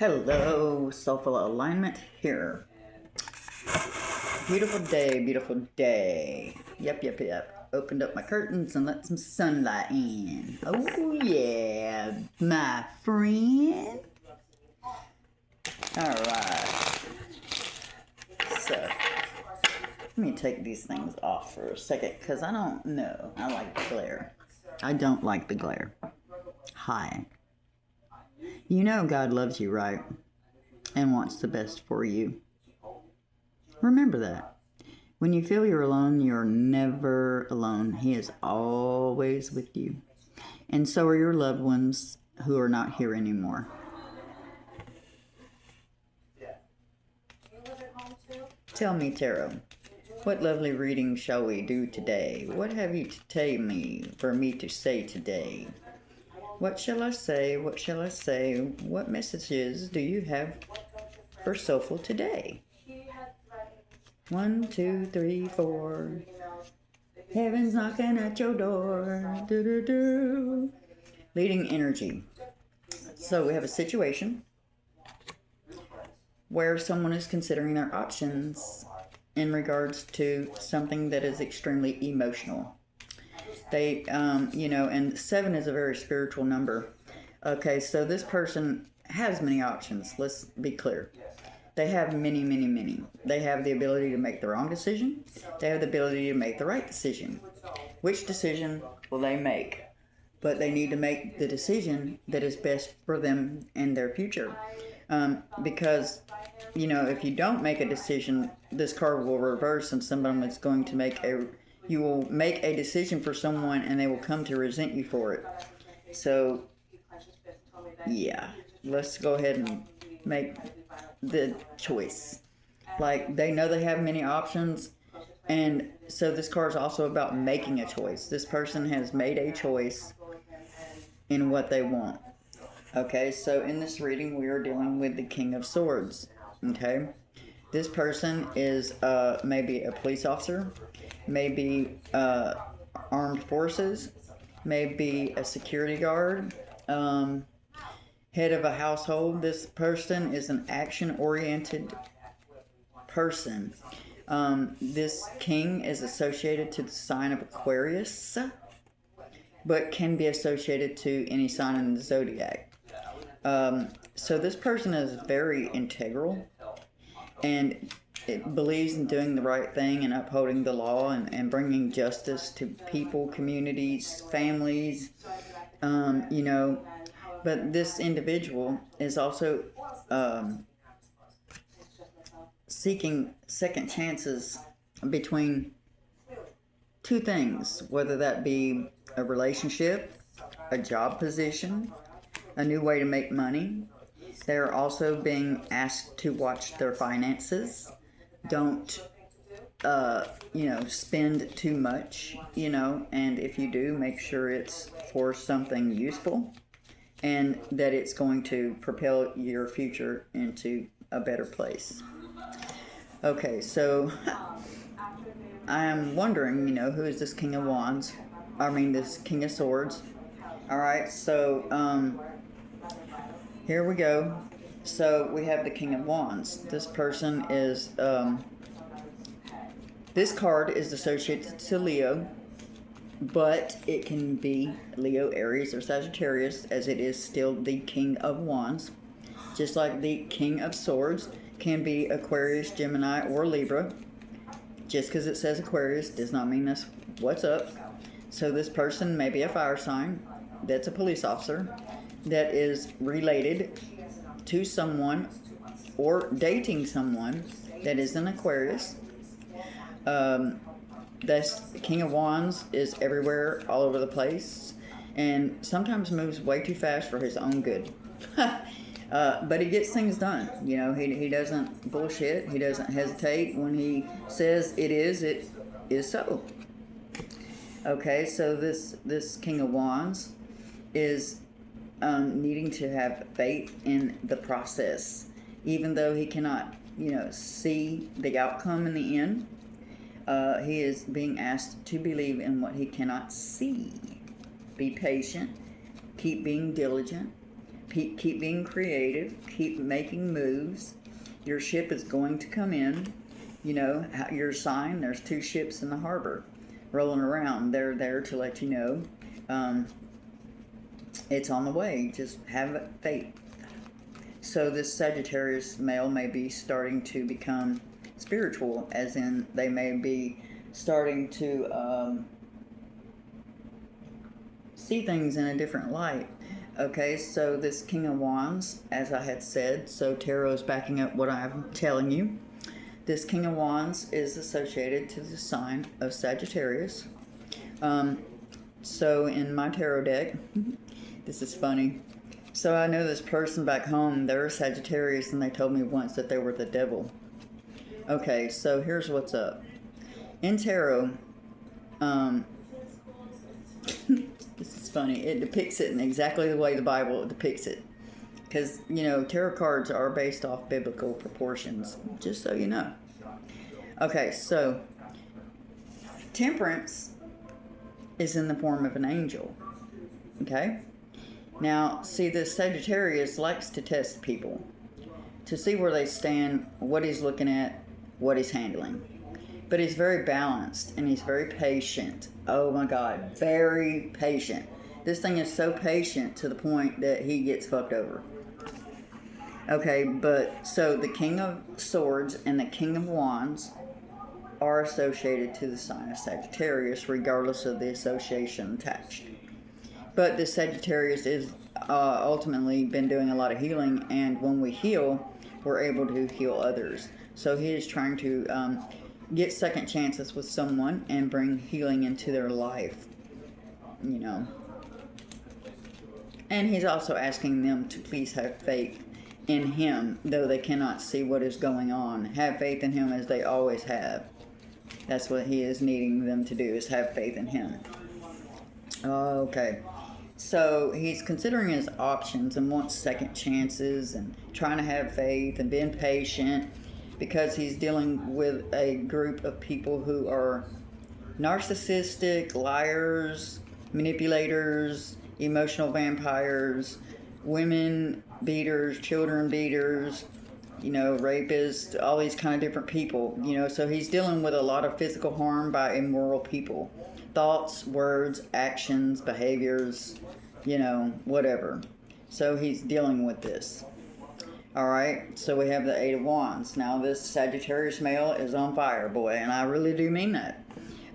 Hello, Soulful Alignment here. Beautiful day, beautiful day. Yep. Opened up my curtains and let some sunlight in. Oh yeah, my friend. Alright. So, let me take these things off for a second because I don't know. I like the glare. I don't like the glare. Hi. You know God loves you, right? And wants the best for you. Remember that. When you feel you're alone, you're never alone. He is always with you. And so are your loved ones who are not here anymore. Tell me, Tarot, what lovely reading shall we do today? What have you to tell me for me to say today? What shall I say? What shall I say? What messages do you have for Soulful today? 1, 2, 3, 4. Heaven's knocking at your door. Do. Leading energy. So we have a situation where someone is considering their options in regards to something that is extremely emotional. They, and 7 is a very spiritual number. Okay, so this person has many options. Let's be clear. They have many. They have the ability to make the wrong decision. They have the ability to make the right decision. Which decision will they make? But they need to make the decision that is best for them and their future. Because, if you don't make a decision, this card will reverse and someone is going to you will make a decision for someone and they will come to resent you for it. So, yeah, let's go ahead and make the choice. Like, they know they have many options, and so this card is also about making a choice. This person has made a choice in what they want. Okay, so in this reading we are dealing with the King of Swords. Okay, this person is maybe a police officer, maybe armed forces, maybe a security guard, head of a household. This person is an action-oriented person. This king is associated to the sign of Aquarius, but can be associated to any sign in the zodiac. So this person is very integral and it believes in doing the right thing and upholding the law and bringing justice to people, communities, families, But this individual is also seeking second chances between two things, whether that be a relationship, a job position, a new way to make money. They're also being asked to watch their finances. Don't, spend too much, and if you do, make sure it's for something useful and that it's going to propel your future into a better place. Okay, so I am wondering, who is this King of Wands? This King of Swords. Alright, so here we go. So we have the King of Wands. This person is, this card is associated to Leo, but it can be Leo, Aries, or Sagittarius, as it is still the King of Wands. Just like the King of Swords can be Aquarius, Gemini, or Libra. Just because it says Aquarius does not mean that's what's up. So this person may be a fire sign that's a police officer that is related to someone or dating someone that is an Aquarius. This King of Wands is everywhere, all over the place, and sometimes moves way too fast for his own good. But he gets things done. He doesn't bullshit. He doesn't hesitate. When he says it is so. Okay, so this King of Wands is needing to have faith in the process, even though he cannot, see the outcome in the end. He is being asked to believe in what he cannot see. Be patient. Keep being diligent. keep being creative, keep making moves. Your ship is going to come in. You know, your sign, there's 2 ships in the harbor rolling around. They're there to let you know it's on the way. Just have faith. So this Sagittarius male may be starting to become spiritual, as in they may be starting to see things in a different light. Okay, so this King of Wands, as I had said, so tarot is backing up what I'm telling you. This King of Wands is associated to the sign of Sagittarius. So in my tarot deck, this is funny. So I know this person back home, they're Sagittarius, and they told me once that they were the devil. Okay, so here's what's up. In tarot, this is funny. It depicts it in exactly the way the Bible depicts it. Because, you know, tarot cards are based off biblical proportions, just so you know. Okay, so Temperance is in the form of an angel. Okay? Now, see, this Sagittarius likes to test people to see where they stand, what he's looking at, what he's handling. But he's very balanced and he's very patient. Oh my God, very patient. This thing is so patient to the point that he gets fucked over. Okay, but so the King of Swords and the King of Wands are associated to the sign of Sagittarius, regardless of the association attached. But the Sagittarius is ultimately been doing a lot of healing, and when we heal, we're able to heal others. So he is trying to get second chances with someone and bring healing into their life, you know. And he's also asking them to please have faith in him, though they cannot see what is going on. Have faith in him as they always have. That's what he is needing them to do, is have faith in him. Okay. So he's considering his options and wants second chances and trying to have faith and being patient, because he's dealing with a group of people who are narcissistic, liars, manipulators, emotional vampires, women beaters, children beaters, you know, rapists, all these kind of different people, you know. So he's dealing with a lot of physical harm by immoral people. Thoughts, words, actions, behaviors, you know, whatever. So he's dealing with this. All right, so we have the Eight of Wands. Now this Sagittarius male is on fire, boy, and I really do mean that.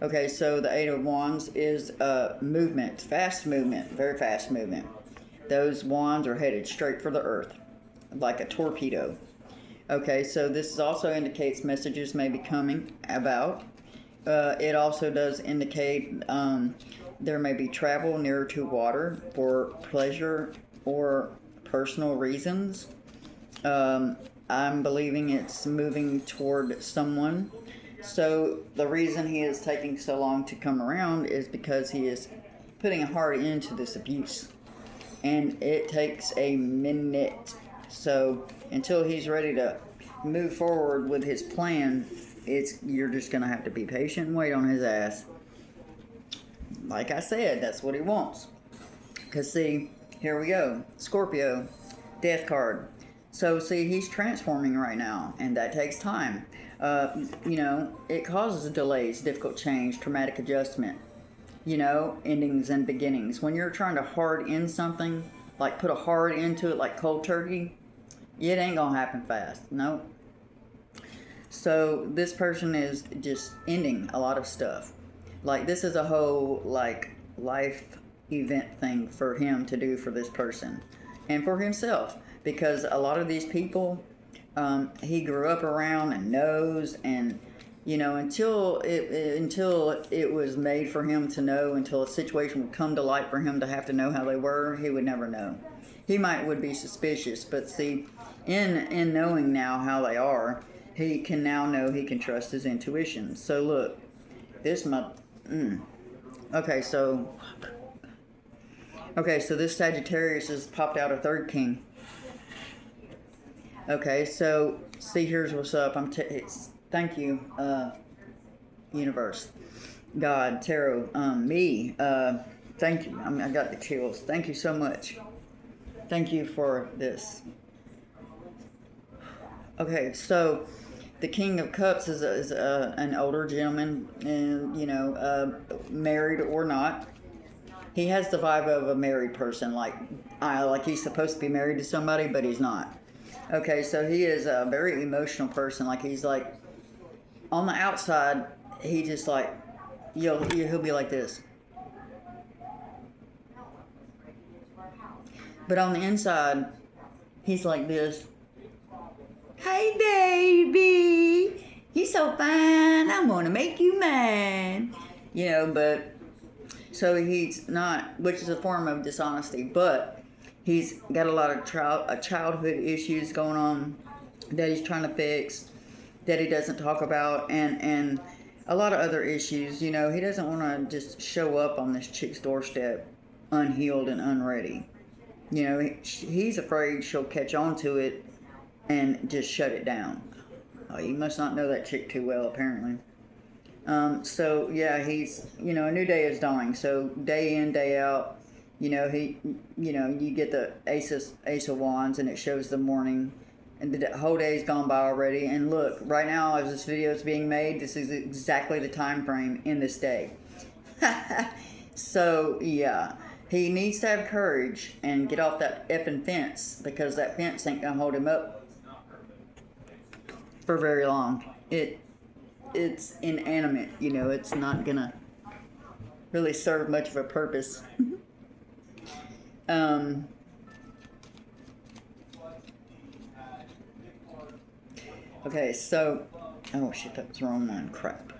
Okay, so the Eight of Wands is movement, fast movement, very fast movement. Those wands are headed straight for the earth, like a torpedo. Okay, so this also indicates messages may be coming about. It also does indicate there may be travel nearer to water for pleasure or personal reasons. I'm believing it's moving toward someone. So the reason he is taking so long to come around is because he is putting a hard end to this abuse. And it takes a minute. So until he's ready to move forward with his plan, you're just going to have to be patient and wait on his ass. Like I said, that's what he wants. Because see, here we go. Scorpio, death card. So see, he's transforming right now, and that takes time. You know, it causes delays, difficult change, traumatic adjustment. You know, endings and beginnings. When you're trying to hard end something, like put a hard end to it like cold turkey, it ain't gonna happen fast. No. So this person is just ending a lot of stuff. Like this is a whole like life event thing for him to do for this person and for himself, because a lot of these people he grew up around and knows, and you know, until it was made for him to know, until a situation would come to light for him to have to know how they were, he would never know. He would be suspicious, but see, in knowing now how they are, he can now know he can trust his intuition. So look, this Okay, so this Sagittarius has popped out a third king. Okay, so see, here's what's up. Thank you, universe, God, tarot, me. Thank you. I got the chills. Thank you so much. Thank you for this. Okay, so the King of Cups is an older gentleman, and married or not. He has the vibe of a married person, like he's supposed to be married to somebody, but he's not. Okay, so he is a very emotional person. Like he's like on the outside, he just like he'll be like this, but on the inside, he's like this. Hey baby, you so fine. I'm gonna make you mine. But so he's not, which is a form of dishonesty, but he's got a lot of childhood issues going on that he's trying to fix, that he doesn't talk about, and a lot of other issues. He doesn't want to just show up on this chick's doorstep unhealed and unready. He's afraid she'll catch on to it and just shut it down. Oh, you must not know that chick too well, apparently. So yeah, he's, a new day is dawning. So day in, day out, you get the Ace of Wands, and it shows the morning, and the whole day's gone by already. And look, right now, as this video is being made, this is exactly the time frame in this day. So yeah, he needs to have courage and get off that effing fence, because that fence ain't gonna hold him up for very long. It's inanimate, it's not gonna really serve much of a purpose. Okay, so, oh shit, that was the wrong one, crap.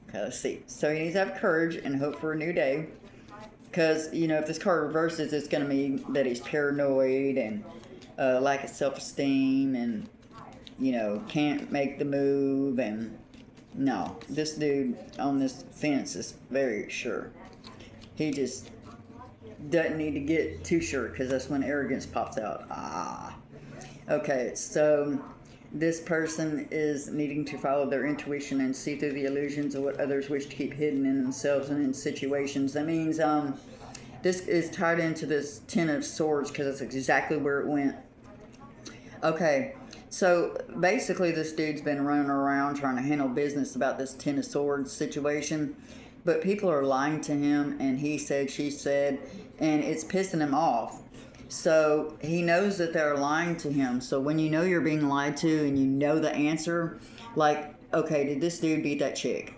Okay, let's see. So he needs to have courage and hope for a new day, because, if this card reverses, it's gonna mean that he's paranoid and lack of self-esteem, and, can't make the move, and no, this dude on this fence is very sure. He just doesn't need to get too sure, because that's when arrogance pops out. Okay, so this person is needing to follow their intuition and see through the illusions of what others wish to keep hidden in themselves and in situations. That means this is tied into this Ten of Swords, because that's exactly where it went. Okay, so basically this dude's been running around trying to handle business about this Ten of Swords situation, but people are lying to him, and he said, she said, and it's pissing him off. So he knows that they're lying to him. So when you know you're being lied to and you know the answer, like, okay, did this dude beat that chick?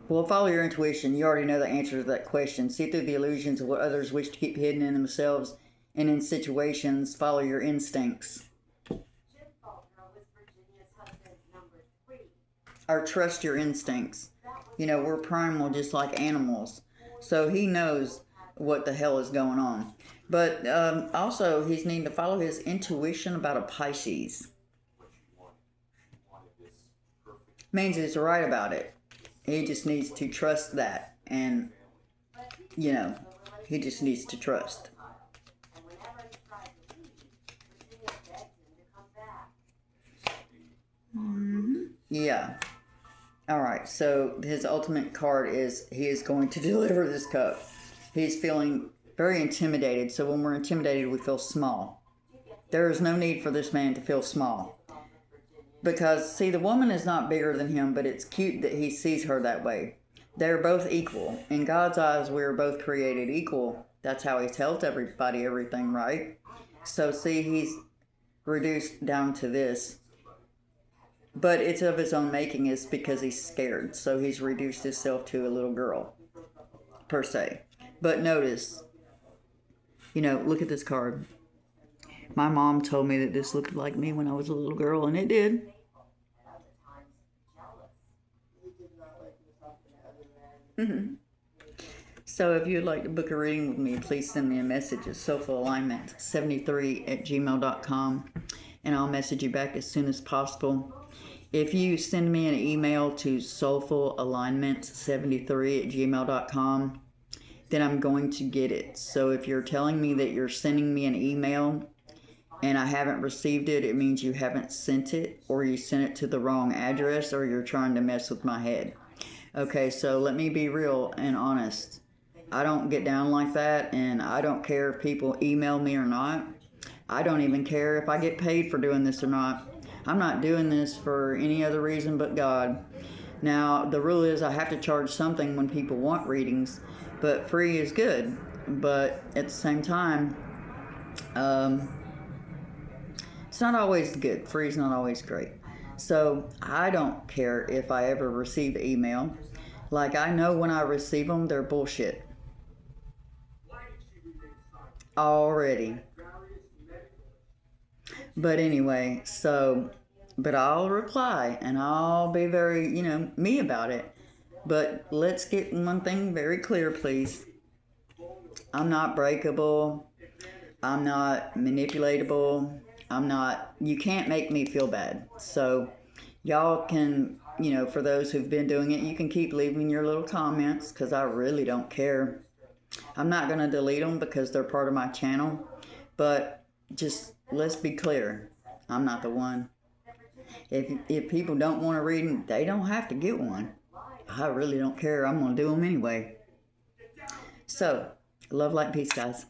Well, follow your intuition. You already know the answer to that question. See through the illusions of what others wish to keep hidden in themselves and in situations. Follow your instincts. Or trust your instincts. We're primal just like animals. So he knows what the hell is going on. But also, he's needing to follow his intuition about a Pisces. Means he's right about it. He just needs to trust that. And, he just needs to trust. Yeah. Alright, so his ultimate card is he is going to deliver this cup. He's feeling very intimidated. So when we're intimidated, we feel small. There is no need for this man to feel small. Because, see, the woman is not bigger than him, but it's cute that he sees her that way. They're both equal. In God's eyes, we are both created equal. That's how he tells everybody everything, right? So, see, he's reduced down to this. But it's of his own making. It's because he's scared. So he's reduced himself to a little girl, per se. But notice, look at this card. My mom told me that this looked like me when I was a little girl, and it did. So if you'd like to book a reading with me, please send me a message at soulfulalignment73@gmail.com, and I'll message you back as soon as possible. If you send me an email to soulfulalignment73@gmail.com, then I'm going to get it. So if you're telling me that you're sending me an email and I haven't received it, it means you haven't sent it, or you sent it to the wrong address, or you're trying to mess with my head. Okay, so let me be real and honest. I don't get down like that, and I don't care if people email me or not. I don't even care if I get paid for doing this or not. I'm not doing this for any other reason but God. Now, the rule is I have to charge something when people want readings, but free is good. But at the same time, it's not always good. Free is not always great. So I don't care if I ever receive email. Like, I know when I receive them, they're bullshit. Already. But anyway, but I'll reply and I'll be very, me about it. But let's get one thing very clear, please. I'm not breakable. I'm not manipulatable. You can't make me feel bad. So y'all can, for those who've been doing it, you can keep leaving your little comments because I really don't care. I'm not going to delete them because they're part of my channel. But just let's be clear. I'm not the one. If people don't want to read them, they don't have to get one. I really don't care. I'm going to do them anyway. So, love, light, peace, guys.